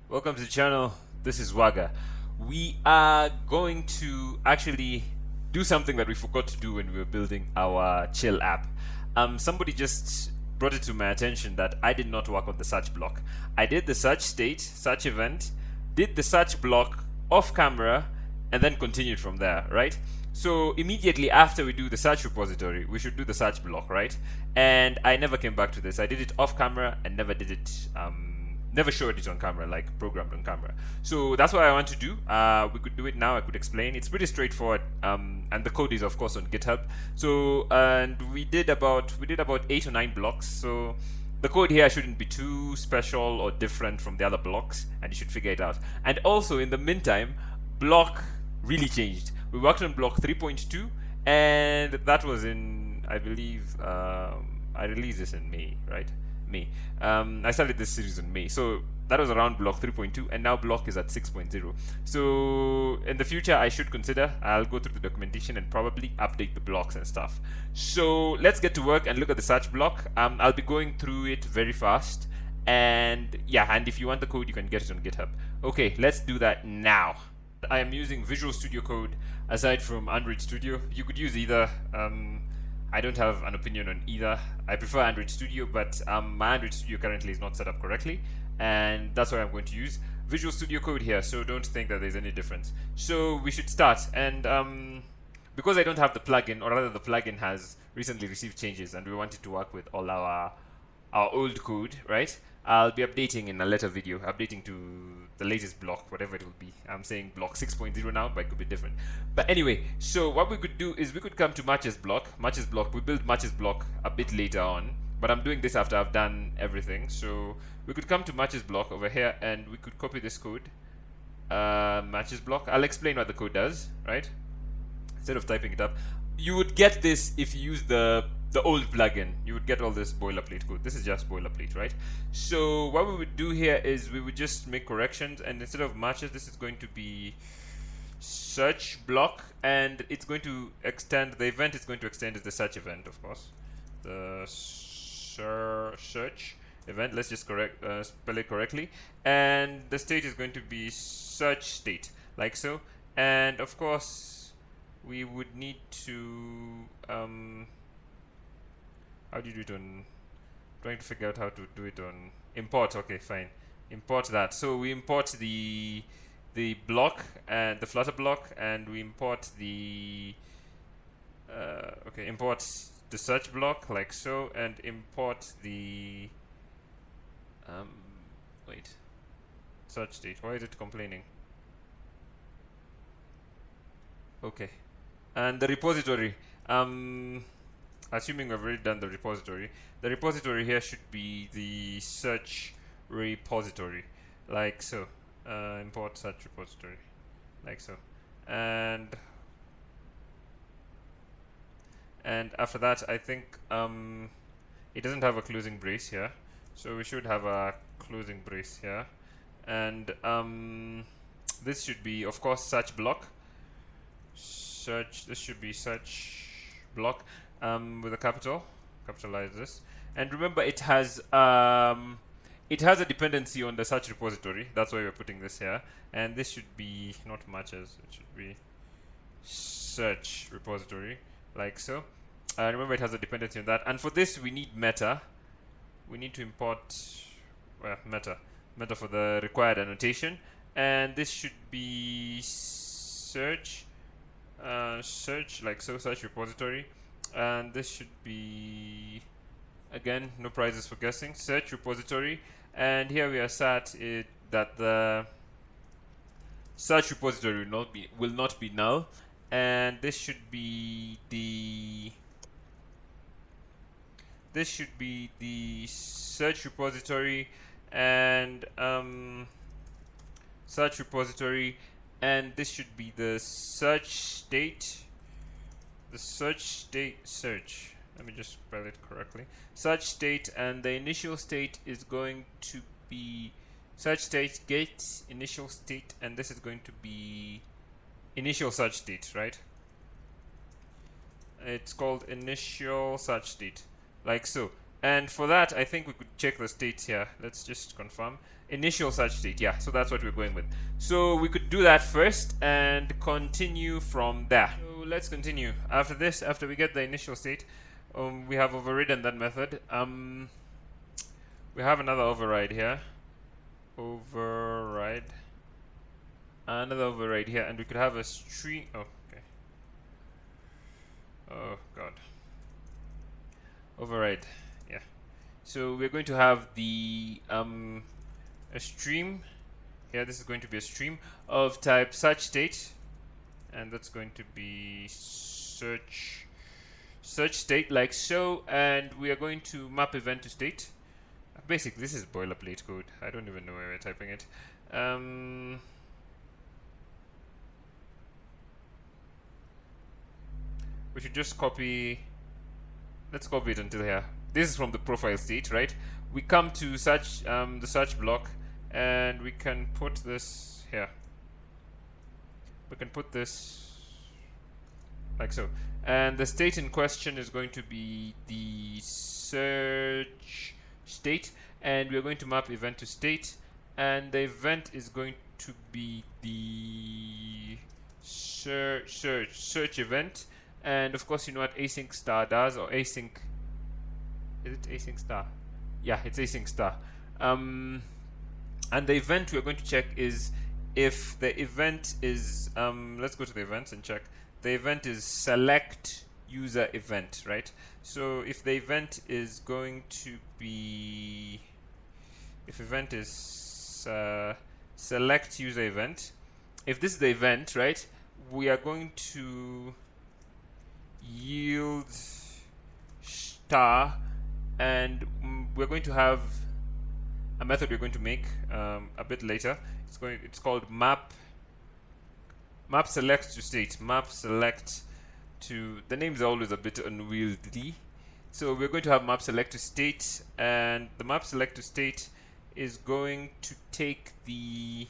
Welcome to the channel. This is Waga. We are going to actually do something that we forgot to do when we were building our chill app. Somebody just brought it to my attention that I did not work on the search block. I did the search state, search event, did the search block off camera, and then continued from there, right? So immediately after we do the search repository, we should do the search block, right? And I never came back to this. I did it off camera and never did it never showed it on camera, like programmed on camera. So that's what I want to do. We could do it now. I could explain. It's pretty straightforward, and the code is of course on GitHub. So and we did about 8 or 9 blocks. So the code here shouldn't be too special or different from the other blocks, and you should figure it out. And also in the meantime, BLoC really changed. We worked on BLoC 3.2, and that was in, I believe, I released this in May, right? May. I started this series in May, so that was around BLoC 3.2, and now BLoC is at 6.0. So in the future, I'll go through the documentation and probably update the blocks and stuff. So let's get to work and look at the search block. I'll be going through it very fast, and yeah, and if you want the code, you can get it on GitHub. Okay, let's do that now. I am using Visual Studio Code aside from Android Studio. You could use either. I don't have an opinion on either. I prefer Android Studio, but my Android Studio currently is not set up correctly, and that's why I'm going to use Visual Studio Code here, so don't think that there's any difference. So we should start, and because I don't have the plugin, or rather the plugin has recently received changes, and we want it to work with all our old code, right? I'll be updating in a later video, updating to the latest block, whatever it will be. I'm saying block 6.0 now, but it could be different. But anyway, so what we could do is we could come to matches block. Matches block, we build matches block a bit later on, but I'm doing this after I've done everything. So we could come to matches block over here, and we could copy this code. Matches block. I'll explain what the code does, right? Instead of typing it up. You would get this if you use the old plugin. You would get all this boilerplate code. This is just boilerplate, right? So what we would do here is we would just make corrections, and instead of matches, this is going to be search block, and it's going to extend, the event is going to extend is the search event, of course. The search event, let's just spell it correctly, and the state is going to be search state, like so. And of course we would need to how do you do it on, trying to figure out how to do it on import. Okay, fine, import that. So we import the block and the Flutter block, and we import the import the search block, like so, and import the wait, search state. Why is it complaining? Okay, and the repository. Assuming we've already done the repository here should be the search repository, like so. Import search repository, like so. And after that, I think it doesn't have a closing brace here, so we should have a closing brace here. And this should be, of course, search block. This should be search block with a capitalize this. And remember, it has a dependency on the search repository. That's why we're putting this here. And this should be not matches. It should be search repository, like so. Remember, it has a dependency on that. And for this, we need meta. We need to import meta for the required annotation. And this should be search, like so, search repository. And this should be, again, no prizes for guessing, search repository. And here we are set that the search repository will not be null, and this should be the search repository, and search repository, and this should be the search state. The search state let me just spell it correctly. Search state, and the initial state is going to be search state get initial state, and this is going to be initial search state, right? It's called initial search state, like so. And for that, I think we could check the state here. Let's just confirm. Initial search state, yeah, so that's what we're going with. So we could do that first and continue from there. So let's continue. After this, after we get the initial state, we have overridden that method. We have another override here. Override. Another override here, and we could have a string. Oh, okay. Oh, God. Override. Yeah. So we're going to have the a stream here. This is going to be a stream of type search state, and that's going to be search state like so, and we are going to map event to state. Basically, this is boilerplate code. I don't even know where we're typing it. We should just copy. Let's copy it until here. This is from the profile state, right? We come to search the search block, and we can put this here. We can put this like so, and the state in question is going to be the search state, and we're going to map event to state, and the event is going to be the search event. And of course, you know what async star does, or async. Is it async star? Yeah, it's async star. And the event we're going to check is if the event is. Let's go to the events and check. The event is select user event, right? So if the event is going to be, if event is select user event, if this is the event, right, we are going to yield star, and we're going to have a method we're going to make a bit later. It's called map select to state. Map select to, the names are always a bit unwieldy, so we're going to have map select to state, and the map select to state is going to take the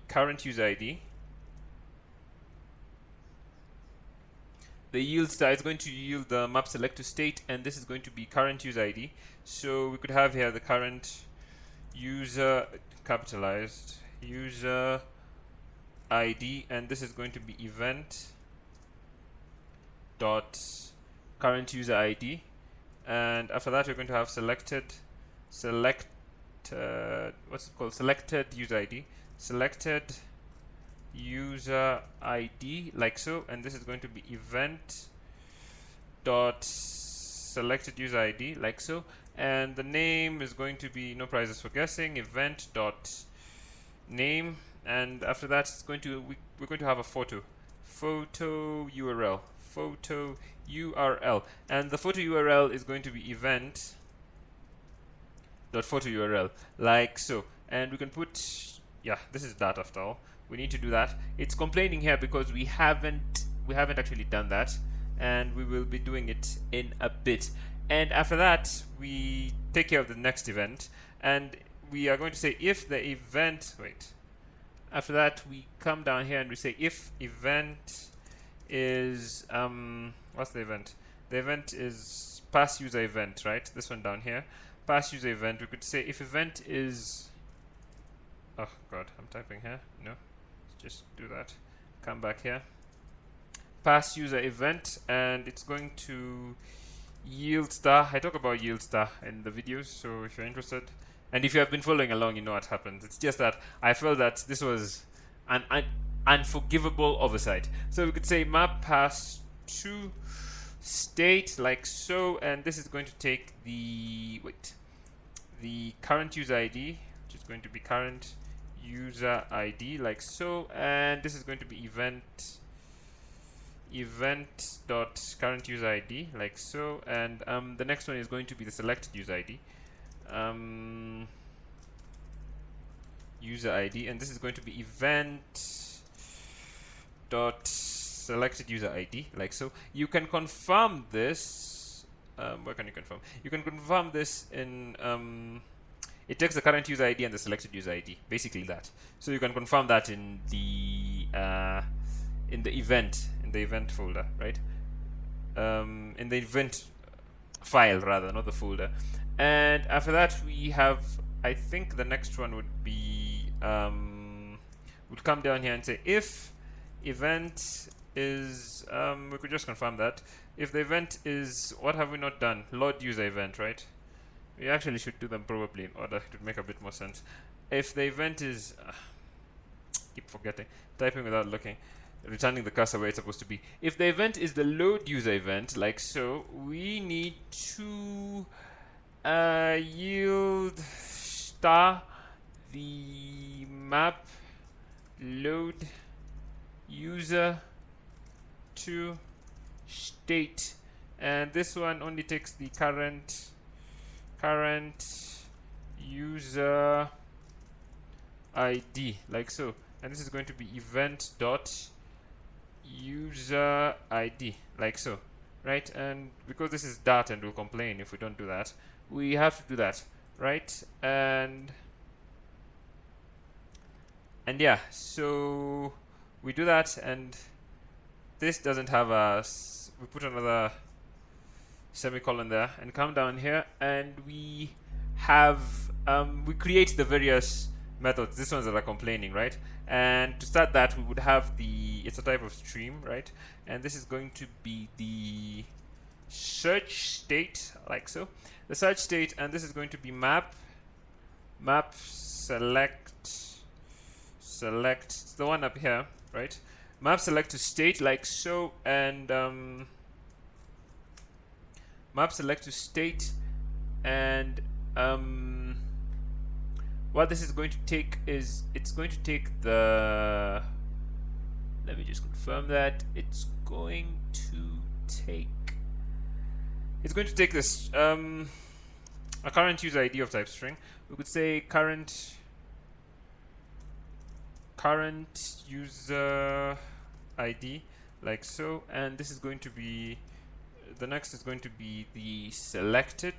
current user ID. The yield star is going to yield the map select to state, and this is going to be current user ID. So we could have here the current user, capitalized user ID, and this is going to be event dot current user ID, and after that we're going to have selected user ID, selected user ID like so, and this is going to be event dot selected user ID like so, and the name is going to be no prizes for guessing, event dot name, and after that it's going to we're going to have a photo URL, and the photo URL is going to be event dot photo URL like so, and we can put, yeah, this is that after all. We need to do that. It's complaining here because we haven't actually done that, and we will be doing it in a bit. And after that, we take care of the next event, and we are going to say if the event, after that we come down here and we say if event is what's the event? The event is pass user event, right? This one down here, pass user event. We could say if event is, oh god, I'm typing here. No, just do that. Come back here. Pass user event, and it's going to yield star. I talk about yield star in the videos, so if you're interested, and if you have been following along, you know what happens. It's just that I felt that this was an unforgivable oversight. So we could say map pass to state like so, and this is going to take the current user ID, which is going to be current user ID like so, and this is going to be event dot current user ID like so, and the next one is going to be the selected user ID, user ID, and this is going to be event dot selected user ID like so. You can confirm this. Where can you confirm? You can confirm this in it takes the current user ID and the selected user ID, basically that. So you can confirm that in the event folder, right? In the event file rather, not the folder. And after that we have, I think the next one would be would come down here and say if event is we could just confirm that if the event is, what have we not done? Load user event, right? We actually should do them probably in order to make a bit more sense. If the event is keep forgetting, typing without looking, returning the cursor where it's supposed to be. If the event is the load user event, like so, we need to yield star the map load user to state, and this one only takes the current user ID, like so, and this is going to be event dot user ID, like so, right? And because this is Dart and will complain if we don't do that, we have to do that, right? And yeah, so we do that, and this doesn't have a we put another semicolon there and come down here, and we have we create the various methods, these ones that are complaining, right? And to start that, we would have the, it's a type of stream, right? And this is going to be the search state, like so, the search state, and this is going to be map select the one up here, right? Map select to state, like so, and map select to state, and what this is going to take is, it's going to take the, let me just confirm that, it's going to take this a current user ID of type string. We could say current user ID, like so, and this is going to be, the next is going to be the selected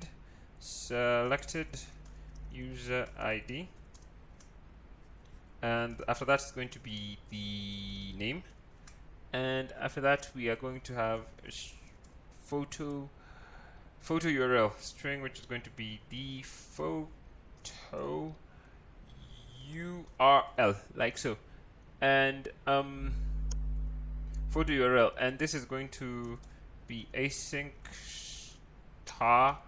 user ID, and after that is going to be the name, and after that we are going to have a photo URL string, which is going to be the photo URL, like so, and photo URL, and this is going to be async star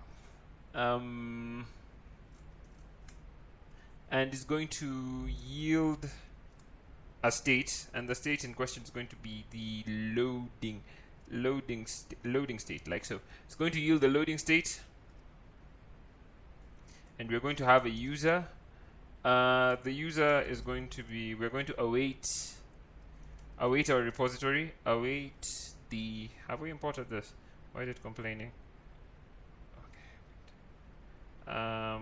and is going to yield a state, and the state in question is going to be the loading state, like so. It's going to yield the loading state, and we're going to have a user. The user is going to be, we're going to await our repository, await the, have we imported this? Why is it complaining? Okay.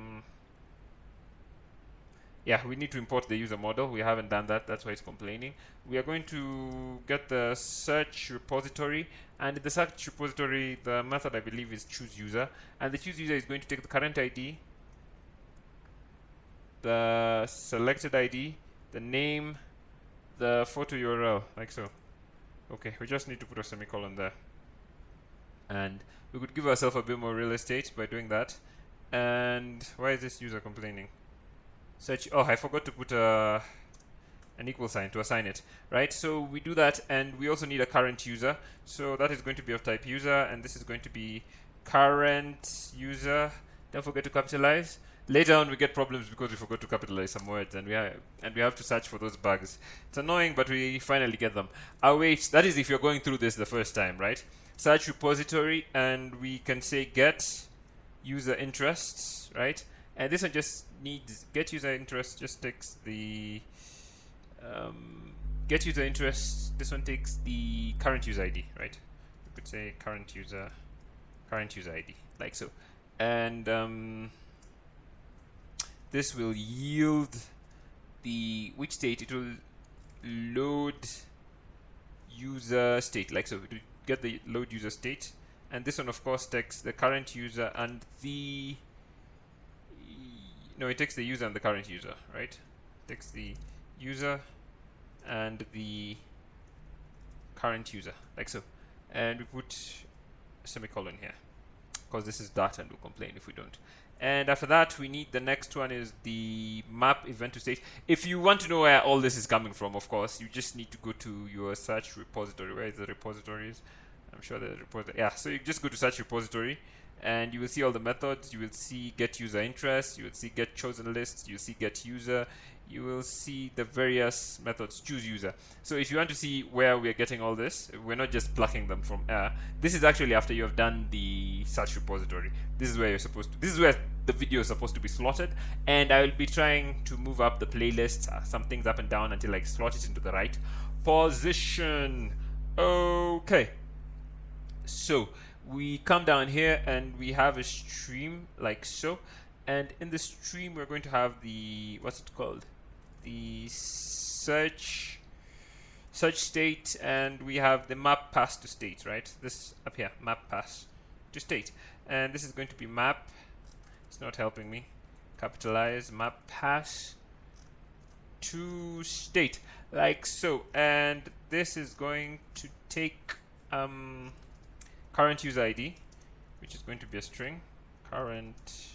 Yeah, we need to import the user model. We haven't done that, that's why it's complaining. We are going to get the search repository, and in the search repository, the method I believe is choose user, and the choose user is going to take the current ID, the selected ID, the name, the photo URL, like so. Okay, we just need to put a semicolon there, and we could give ourselves a bit more real estate by doing that. And why is this user complaining? Search, oh, I forgot to put an equal sign to assign it, right? So we do that, and we also need a current user, so that is going to be of type user, and this is going to be current user. Don't forget to capitalize. Later on we get problems because we forgot to capitalize some words, and we have to search for those bugs. It's annoying, but we finally get them. Await, that is if you're going through this the first time, right? Search repository, and we can say get user interests, right? And this one just needs get user interest, just takes the get user interest. This one takes the current user ID, right? We could say current user ID, like so, and this will yield the which state. It will load user state, like so. To get the load user state, and this one of course takes the current user and the it takes the user and the current user, right? It takes the user and the current user, like so, and we put a semicolon here. because this is data and we'll complain if we don't. And after that, we need the next one is the map event to state. If you want to know where all this is coming from, of course, you just need to go to your search repository. Where is the repositories? I'm sure the repository. Yeah, so you just go to search repository and you will see all the methods. You will see get user interest, you will see get chosen list, you will see get user, you will see the various methods, choose user. So if you want to see where we are getting all this, we're not just plucking them from air. This is actually after you have done the search repository. This is where you're supposed to, this is where the video is supposed to be slotted, and I will be trying to move up the playlist, some things up and down until I slot it into the right position. Okay, so we come down here and we have a stream like so, and in the stream we're going to have the, what's it called, the search state, and we have the map pass to state, right? This up here, map pass to state, and this is going to be map, it's not helping me, capitalize, map pass to state like so, and this is going to take current user ID, which is going to be a string, current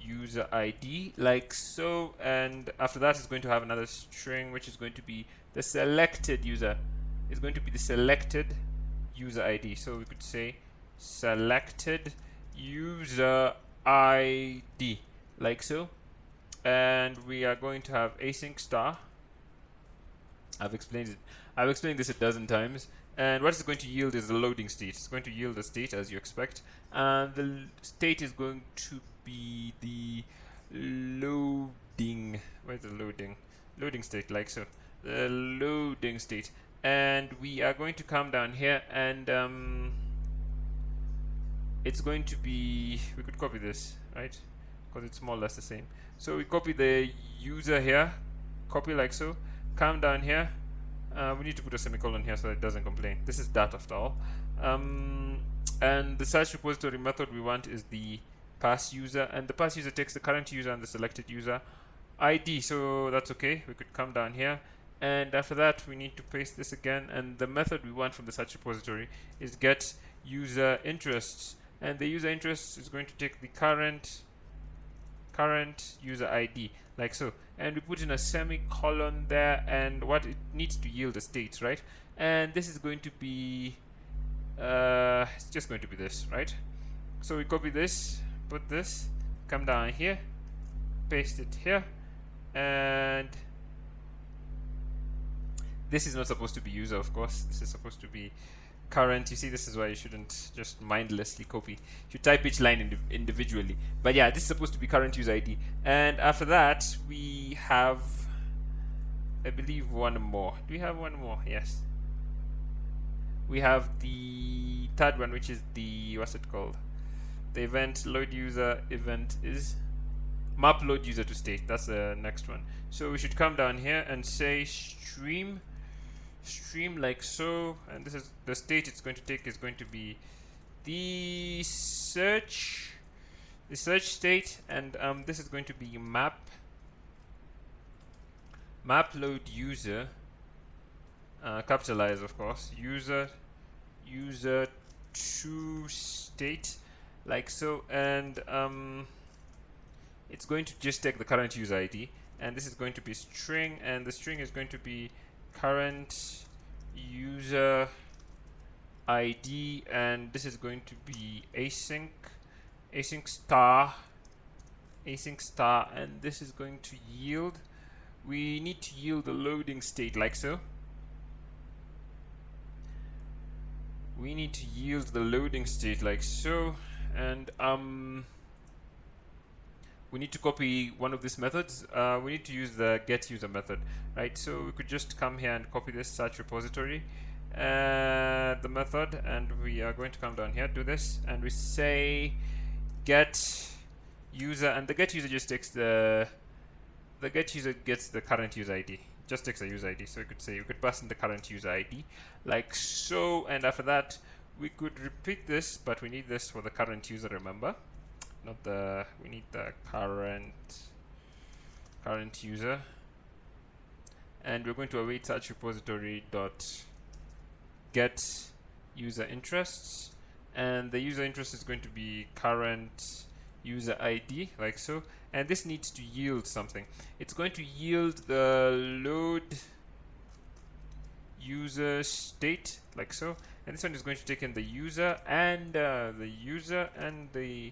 user ID like so, and after that is going to have another string which is going to be the selected user, is going to be the selected user ID. So we could say selected user ID like so, and we are going to have async star. I've explained this a dozen times, and what it's going to yield is the loading state. It's going to yield the state as you expect, and the state is going to be the loading, where's the loading state like so, the loading state, and we are going to come down here and it's going to be, we could copy this, right, because it's more or less the same. So we copy the user here, copy like so, come down here, we need to put a semicolon here so that it doesn't complain. This is that after all, and the search repository method we want is the pass user, and the pass user takes the current user and the selected user ID, so that's okay. We could come down here, and after that we need to paste this again, and the method we want from the search repository is get user interests, and the user interest is going to take the current user ID like so, and we put in a semicolon there, and what it needs to yield a state, right? And this is going to be it's just going to be this, right? So we copy this, put this, come down here, paste it here, and this is not supposed to be user, of course. This is supposed to be current. You see, this is why you shouldn't just mindlessly copy. You should type each line individually. But yeah, this is supposed to be current user ID. And after that, we have, I believe, one more. Do we have one more? Yes. We have the third one, which is the, what's it called? The event load user event is map load user to state. That's the next one. So we should come down here and say stream like so, and this is the state it's going to take is going to be the search state, and this is going to be map load user, capitalize of course, user to state like so, and it's going to just take the current user ID, and this is going to be string, and the string is going to be current user ID, and this is going to be async star, and this is going to yield, we need to yield the loading state like so. We need to yield the loading state like so, and we need to copy one of these methods. We need to use the get user method, right? So we could just come here and copy this search repository, the method, and we are going to come down here, do this, and we say get user, and the get user just takes the get user gets the current user ID, just takes a user ID. So we could say, we could pass in the current user ID like so, and after that we could repeat this, but we need this for the current user, remember, not the, we need the current user, and we're going to await search repository dot get user interests, and the user interest is going to be current user ID, like so, and this needs to yield something. It's going to yield the load user state, like so, and this one is going to take in the user and the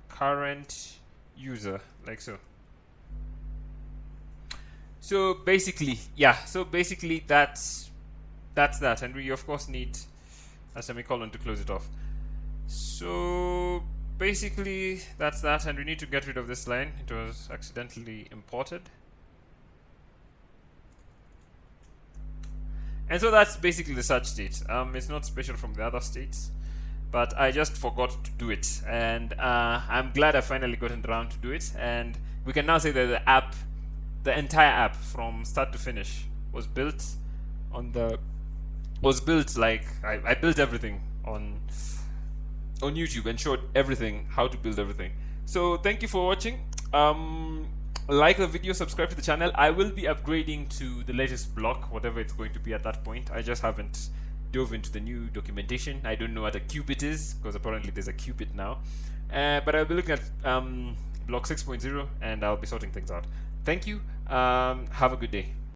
current user, like so. So basically, yeah, that's that, and we of course need a semicolon to close it off. So basically that's that, and we need to get rid of this line. It was accidentally imported. And so that's basically the search state. It's not special from the other states, but I just forgot to do it, and I'm glad I finally gotten around to do it. And we can now say that the entire app from start to finish was built like I built everything on YouTube and showed everything, how to build everything. So thank you for watching. Like the video, subscribe to the channel. I will be upgrading to the latest block, whatever it's going to be at that point. I just haven't dove into the new documentation. I don't know what a qubit is, because apparently there's a qubit now. But I'll be looking at BLoC 6.0, and I'll be sorting things out. Thank you. Have a good day.